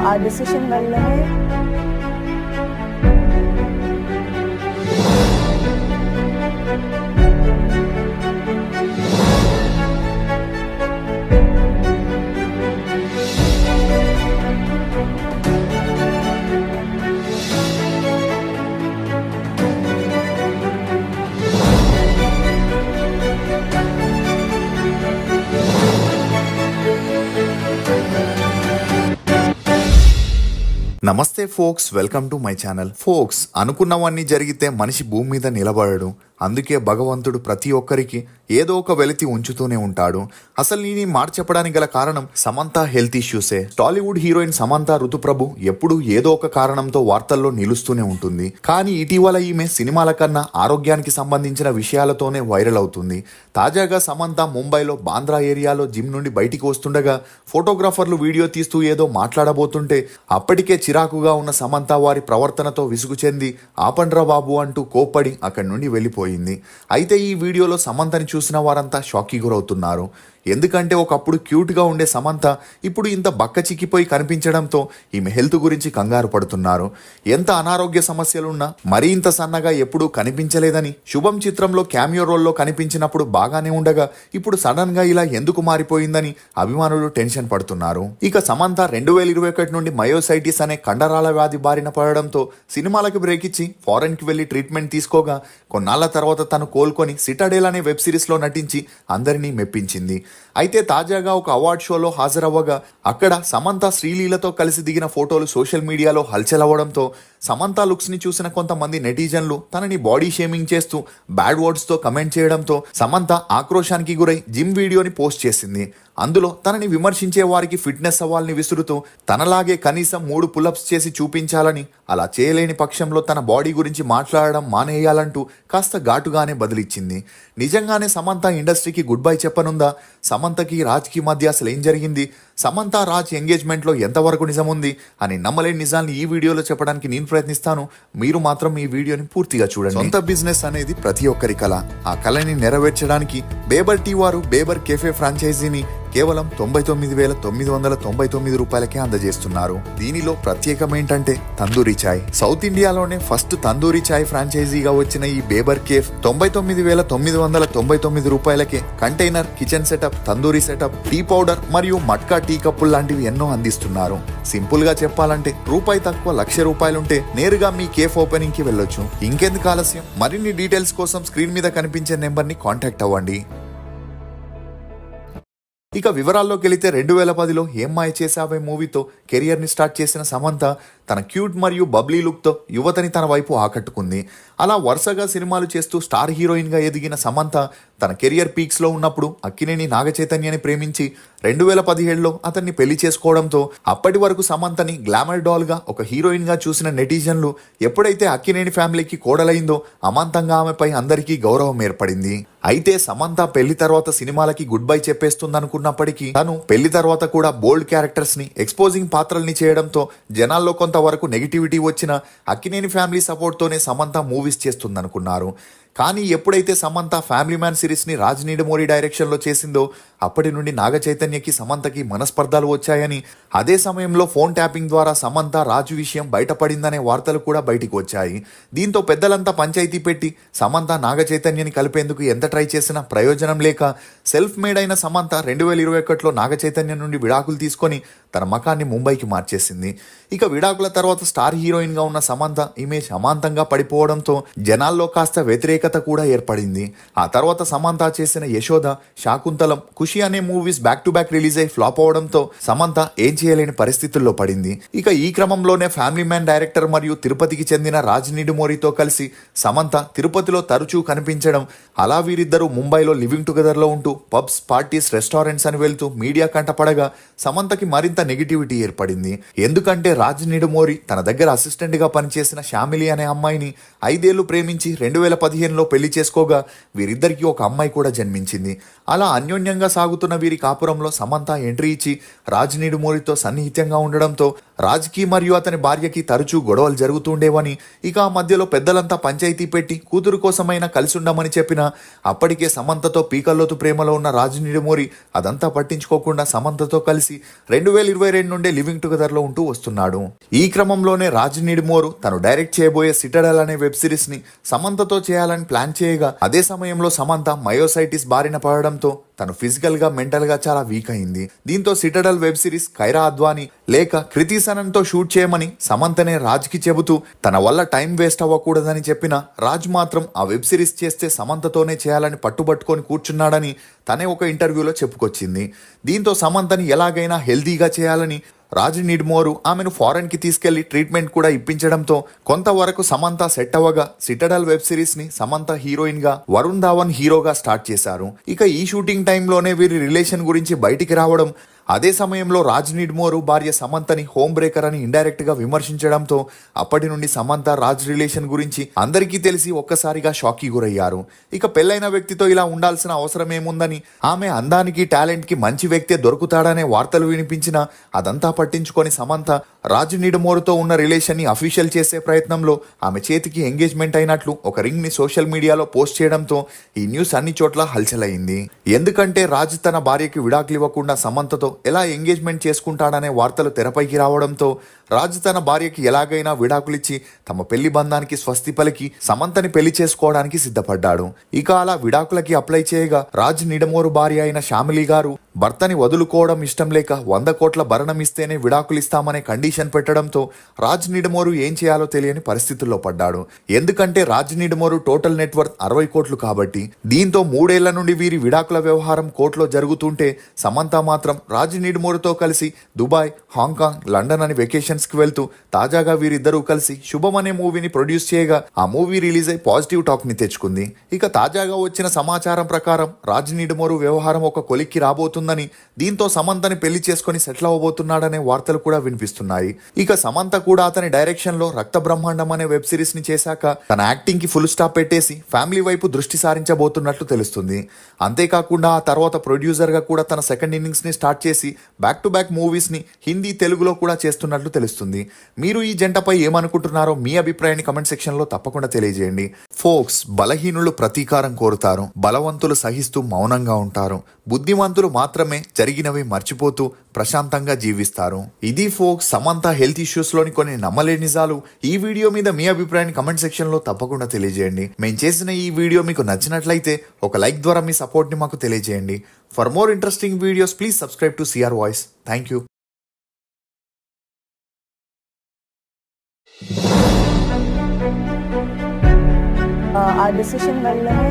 ఆ డిసిషన్ వల్లనే నమస్తే folks, welcome to my channel. Folks, అనుకున్నవన్నీ జరిగితే మనిషి భూమి మీద నిలబడడు. అందుకే భగవంతుడు ప్రతి ఒక్కరికి ఏదో ఒక వెలితి ఉంచుతూనే ఉంటాడు. అసలు నేను ఈ మాట చెప్పడానికి గల కారణం సమంత హెల్త్ ఇష్యూసే. టాలీవుడ్ హీరోయిన్ సమంత ఋతుప్రభు ఎప్పుడు ఏదో ఒక కారణంతో వార్తల్లో నిలుస్తూనే ఉంటుంది. కానీ ఇటీవల ఈమె సినిమాల కన్నా ఆరోగ్యానికి సంబంధించిన విషయాలతోనే వైరల్ అవుతుంది. తాజాగా సమంత ముంబైలో బాంద్రా ఏరియాలో జిమ్ నుండి బయటికి వస్తుండగా ఫోటోగ్రాఫర్లు వీడియో తీస్తూ ఏదో మాట్లాడబోతుంటే అప్పటికే చిరాకుగా ఉన్న సమంత వారి ప్రవర్తనతో విసుగు చెంది ఆపండ్రా బాబు అంటూ కోప్పడి అక్కడి నుండి వెళ్ళిపోయింది. అయితే ఈ వీడియోలో సమంతని చూసిన వారంతా షాక్కి గురవుతున్నారు. ఎందుకంటే ఒకప్పుడు క్యూట్గా ఉండే సమంత ఇప్పుడు ఇంత బక్క చిక్కిపోయి కనిపించడంతో ఈమె హెల్త్ గురించి కంగారు పడుతున్నారు. ఎంత అనారోగ్య సమస్యలున్నా మరీ ఇంత సన్నగా ఎప్పుడూ కనిపించలేదని, శుభం చిత్రంలో క్యామియో రోల్లో కనిపించినప్పుడు బాగానే ఉండగా ఇప్పుడు సడన్ గా ఇలా ఎందుకు మారిపోయిందని అభిమానులు టెన్షన్ పడుతున్నారు. ఇక సమంత 2021 నుండి మయోసైటిస్ అనే కండరాల వ్యాధి బారిన పడడంతో సినిమాలకు బ్రేక్ ఇచ్చి ఫారెన్ కి వెళ్లి ట్రీట్మెంట్ తీసుకోగా కొన్నాళ్ల తర్వాత తను కోలుకొని సిటాడెల్ అనే వెబ్ సిరీస్ లో నటించి అందరినీ మెప్పించింది. అయితే తాజాగా ఒక అవార్డ్ షోలో హాజరవ్వగా అక్కడ సమంత శ్రీలీలతో కలిసి దిగిన ఫోటోలు సోషల్ మీడియాలో హల్చల్ అవ్వడంతో సమంత లుక్స్ ని చూసిన కొంతమంది నెటిజన్లు తనని బాడీ షేమింగ్ చేస్తూ బ్యాడ్ వర్డ్స్ తో కమెంట్ చేయడంతో సమంత ఆక్రోశానికి గురై జిమ్ వీడియోని పోస్ట్ చేసింది. అందులో తనని విమర్శించే వారికి ఫిట్నెస్ సవాల్ని విసురుతూ తనలాగే కనీసం 3 పుల్అప్స్ చేసి చూపించాలని, అలా చేయలేని పక్షంలో తన బాడీ గురించి మాట్లాడడం మానేయాలంటూ కాస్త ఘాటుగానే బదిలిచ్చింది. నిజంగానే సమంత ఇండస్ట్రీకి గుడ్ బై చెప్పనుందా? సమంతకి రాజ్కి మధ్య అసలు ఏం జరిగింది? సమంత రాజ్ ఎంగేజ్మెంట్లో ఎంతవరకు నిజం ఉంది అని నమ్మలేని నిజాన్ని ఈ వీడియోలో చెప్పడానికి నేను ప్రయత్నిస్తాను. మీరు మాత్రం ఈ వీడియోని పూర్తిగా చూడండి. సొంత బిజినెస్ అనేది ప్రతి ఒక్కరి కల. ఆ కళని నెరవేర్చడానికి బేబర్ టీ వారు బేబర్ కెఫే ఫ్రాంచైజీని కేవలం 99,999 రూపాయలకే అందజేస్తున్నారు. దీనిలో ప్రత్యేకం ఏంటంటే తందూరి చాయ్. సౌత్ ఇండియాలోనే ఫస్ట్ తందూరి చాయ్ ఫ్రాంచైజీగా వచ్చిన ఈ బేబర్ కేఫ్ 99,999 రూపాయలకే container, kitchen setup, tandoori setup, tea powder మరియు మట్కా టీ కప్పులు లాంటివి ఎన్నో అందిస్తున్నారు. సింపుల్ గా చెప్పాలంటే రూపాయి తక్కువ ₹1,00,000 నేరుగా మీ కేఫ్ ఓపెనింగ్ కి వెళ్ళొచ్చు. ఇంకెందుకు ఆలస్యం? మరిన్ని డీటెయిల్స్ కోసం స్క్రీన్ మీద కనిపించే నెంబర్ ని కాంటాక్ట్ అవ్వండి. ఇక వివరాల్లోకి వెళితే 2010లో ఏం మాయ చేసావే మూవీతో కెరియర్ ని స్టార్ట్ చేసిన సమంత తన క్యూట్ మరియు బబ్లీ లుక్ తో యువతని తన వైపు ఆకట్టుకుంది. అలా వరుసగా సినిమాలు చేస్తూ స్టార్ హీరోయిన్ గా ఎదిగిన సమంత తన కెరియర్ పీక్స్ లో ఉన్నప్పుడు అక్కినేని నాగచైతన్యని ప్రేమించి 2017లో అతన్ని పెళ్లి చేసుకోవడంతో అప్పటి వరకు సమంతని గ్లామర్ డాల్ గా ఒక హీరోయిన్ గా చూసిన నెటిజన్లు ఎప్పుడైతే అక్కినేని ఫ్యామిలీకి కోడలైందో అమాంతంగా ఆమెపై అందరికీ గౌరవం ఏర్పడింది. అయితే సమంత పెళ్లి తర్వాత సినిమాలకి గుడ్ బై చెప్పేస్తుందనుకున్నప్పటికీ తను పెళ్లి తర్వాత కూడా బోల్డ్ క్యారెక్టర్స్ ని, ఎక్స్పోజింగ్ పాత్రల్ని చేయడంతో జనాల్లో కొంతవరకు నెగిటివిటీ వచ్చిన అక్కినేని ఫ్యామిలీ సపోర్ట్ తోనే సమంత మూవీస్ చేస్తుందనుకున్నారు. కానీ ఎప్పుడైతే సమంత ఫ్యామిలీ మ్యాన్ సిరీస్ ని రాజ్ నీడమోరి డైరెక్షన్ లో చేసిందో అప్పటి నుండి నాగచైతన్యకి సమంతకి మనస్పర్ధాలు వచ్చాయని, అదే సమయంలో ఫోన్ ట్యాపింగ్ ద్వారా సమంత రాజు విషయం బయటపడిందనే వార్తలు కూడా బయటికి వచ్చాయి. దీంతో పెద్దలంతా పంచాయతీ పెట్టి సమంత నాగచైతన్యని కలిపేందుకు ఎంత ట్రై చేసినా ప్రయోజనం లేక సెల్ఫ్ మేడ్ అయిన సమంత 2021లో నాగచైతన్యం నుండి విడాకులు తీసుకొని తన మకాన్ని ముంబైకి మార్చేసింది. ఇక విడాకుల తర్వాత స్టార్ హీరోయిన్ గా ఉన్న సమంత ఇమేజ్ అమాంతంగా పడిపోవడంతో జనాల్లో కాస్త వ్యతిరేకత కూడా ఏర్పడింది. ఆ తర్వాత సమంత చేసిన యశోద, శాకుంతలం, ఖుషి అనే movies back to back release అయి ఫ్లాప్ అవడంతో సమంత ఏం చేయలేని పరిస్థితుల్లో పడింది. ఇక ఈ క్రమంలోనే ఫ్యామిలీ మ్యాన్ డైరెక్టర్ మరియు తిరుపతికి చెందిన రాజ్ నిడుమోరితో కలిసి సమంత తిరుపతిలో తరచూ కనిపించడం, అలా వీరిద్దరూ ముంబైలో లివింగ్ టుగెదర్ లో ఉంటూ పబ్స్, పార్టీస్, రెస్టారెంట్స్ అని వెళ్తూ మీడియా కంటపడగా సమంతకి మరింత నెగిటివిటీ ఏర్పడింది. ఎందుకంటే రాజ్ నిడుమోరి తన దగ్గర అసిస్టెంట్ గా పనిచేసిన శ్యామిలి అనే అమ్మాయిని 5 ఏళ్లు ప్రేమించి 2015 లో పెళ్లి చేసుకోగా వీరిద్దరికి ఒక అమ్మాయి కూడా జన్మించింది. అలా అన్యోన్యంగా సాగుతున్న వీరి కాపురంలో సమంత ఎంట్రీ ఇచ్చి రాజ్ నిడుమూరితో సన్నిహితంగా ఉండడంతో రాజ్కి మరియు అతని భార్యకి తరచూ గొడవలు జరుగుతుండేవని, ఇక ఆ మధ్యలో పెద్దలంతా పంచాయతీ పెట్టి కూతురు కోసమైనా కలిసి ఉండమని చెప్పినా అప్పటికే సమంతతో పీకల్లోతు ప్రేమలో ఉన్న రాజ్ నిడుమూరి అదంతా పట్టించుకోకుండా సమంతతో కలిసి 2022 నుండే లివింగ్ టుగెదర్ లో ఉంటూ వస్తున్నాడు. ఈ క్రమంలోనే రాజ్ నిడుమూరు తను డైరెక్ట్ చేయబోయే సిటడల్ అనే వెబ్ సిరీస్ ని సమంతతో చేయాలని ప్లాన్ చేయగా అదే సమయంలో సమంత మయోసైటిస్ బారిన పడడంతో తను ఫిజికల్ గా మెంటల్ గా చాలా వీక్ అయింది. దీంతో Citadel web series Kiara Advani లేక కృతి సనన్ తో షూట్ చేయమని సమంతనే రాజ్ కి చెబుతూ తన వల్ల టైం వేస్ట్ అవ్వకూడదని చెప్పిన రాజ్ మాత్రం ఆ వెబ్ సిరీస్ చేస్తే సమంతతోనే చేయాలని పట్టుబట్టుకొని కూర్చున్నాడని తనే ఒక ఇంటర్వ్యూలో చెప్పుకొచ్చింది. దీంతో సమంతని ఎలాగైనా హెల్దీగా చేయాలని రాజ్ నిడుమూరు ఆమెను ఫారెన్ కి తీసుకెళ్లి ట్రీట్మెంట్ కూడా ఇప్పించడంతో కొంతవరకు సమంత సెట్ అవ్వగా సిటడల్ వెబ్ సిరీస్ ని సమంత హీరోయిన్ గా, వరుణ్ ధావన్ హీరోగా స్టార్ట్ చేశారు. ఇక ఈ షూటింగ్ టైంలోనే వీరి రిలేషన్ గురించి బయటికి రావడం, అదే సమయంలో రాజ్ నిడుమూరు భార్య సమంతని హోమ్ బ్రేకర్ అని ఇండైరెక్ట్ గా విమర్శించడంతో అప్పటి నుండి సమంత రాజ్ రిలేషన్ గురించి అందరికీ తెలిసి ఒక్కసారిగా షాక్ కి గురయ్యారు. ఇక పెళ్లైన వ్యక్తితో ఇలా ఉండాల్సిన అవసరం ఏముందని, ఆమె అందానికి టాలెంట్ కి మంచి వ్యక్తే దొరుకుతాడనే వార్తలు వినిపించినా అదంతా పట్టించుకొని సమంత రాజ్ నిడుమూరుతో ఉన్న రిలేషన్ ని అఫీషియల్ చేసే ప్రయత్నంలో ఆమె చేతికి ఎంగేజ్మెంట్ అయినట్లు ఒక రింగ్ ని సోషల్ మీడియాలో పోస్ట్ చేయడంతో ఈ న్యూస్ అన్ని చోట్ల హల్చల్ అయింది. ఎందుకంటే రాజ్ తన భార్యకి విడాకులు ఇవ్వకుండా సమంతతో ఎలా ఎంగేజ్మెంట్ చేసుకుంటాడనే వార్తలు తెరపైకి రావడంతో రాజ్ తన భార్యకి ఎలాగైనా విడాకులిచ్చి తమ పెళ్లి బంధానికి స్వస్తి పలికి సమంతని పెళ్లి చేసుకోవడానికి సిద్ధపడ్డాడు. ఇక అలా విడాకులకి అప్లై చేయగా రాజ్ నిడుమూరు భార్య అయిన శ్యామిలి గారు భర్తని వదులుకోవడం ఇష్టం లేక 100 కోట్ల భరణం ఇస్తేనే విడాకులిస్తామనే కండిషన్ పెట్టడంతో రాజ్ నిడుమూరు ఏం చేయాలో తెలియని పరిస్థితుల్లో పడ్డాడు. ఎందుకంటే రాజ్ నిడుమూరు టోటల్ నెట్వర్త్ 60 కోట్లు కాబట్టి. దీంతో 3 ఏళ్ల నుండి వీరి విడాకుల వ్యవహారం కోర్టులో జరుగుతుంటే సమంత మాత్రం రాజ్ నిడుమూరుతో కలిసి దుబాయ్, హాంకాంగ్, లండన్ అని వెకేషన్స్ కి వెళ్తూ తాజాగా వీరిద్దరూ కలిసి శుభం అనే మూవీని ప్రొడ్యూస్ చేయగా ఆ మూవీ రిలీజ్ అయి పాజిటివ్ టాక్ ని తెచ్చుకుంది. ఇక తాజాగా వచ్చిన సమాచారం ప్రకారం రాజ్ నిడుమూరు వ్యవహారం ఒక కొలిక్కి రాబోతుందని, దీంతో సమంతని పెళ్లి చేసుకుని సెటిల్ అవ్వబోతున్నాడనే వార్తలు కూడా వినిపిస్తున్నాయి. ఇక సమంత కూడా అతని డైరెక్షన్ లో రక్త బ్రహ్మాండం అనే వెబ్ సిరీస్ ని చేశాక తన యాక్టింగ్ కి ఫుల్ స్టాప్ పెట్టేసి ఫ్యామిలీ వైపు దృష్టి సారించబోతున్నట్లు తెలుస్తుంది. అంతేకాకుండా ఆ తర్వాత ప్రొడ్యూసర్ గా కూడా తన సెకండ్ ఇన్నింగ్స్ ని స్టార్ట్ చేసి బ్యాక్ టు బ్యాక్ మూవీస్ ని హిందీ, తెలుగులో కూడా చేస్తున్నట్లు తెలుస్తుంది. మీరు ఈ జంటపై ఏమనుకుంటున్నారో మీ అభిప్రాయాన్ని కమెంట్ సెక్షన్ లో తప్పకుండా తెలియజేయండి. ఫోక్స్, బలహీనులు ప్రతీకారం కోరుతారు, బలవంతులు సహిస్తూ మౌనంగా ఉంటారు, బుద్ధిమంతులు మాత్రమే జరిగినవి మర్చిపోతూ ప్రశాంతంగా జీవిస్తారు. ఇది ఫోక్స్ సమంత హెల్త్ ఇష్యూస్ లోని కొన్ని నమ్మలేని నిజాలు. ఈ వీడియో మీద మీ అభిప్రాయాన్ని కమెంట్ సెక్షన్ లో తప్పకుండా తెలియజేయండి. మేము చేసిన ఈ వీడియో మీకు నచ్చినట్లయితే ఒక లైక్ ద్వారా మీ సపోర్ట్ ని మాకు తెలియజేయండి. For more interesting videos please subscribe to CR voice. Thank you. ఆ డిసిషన్ వల్లనే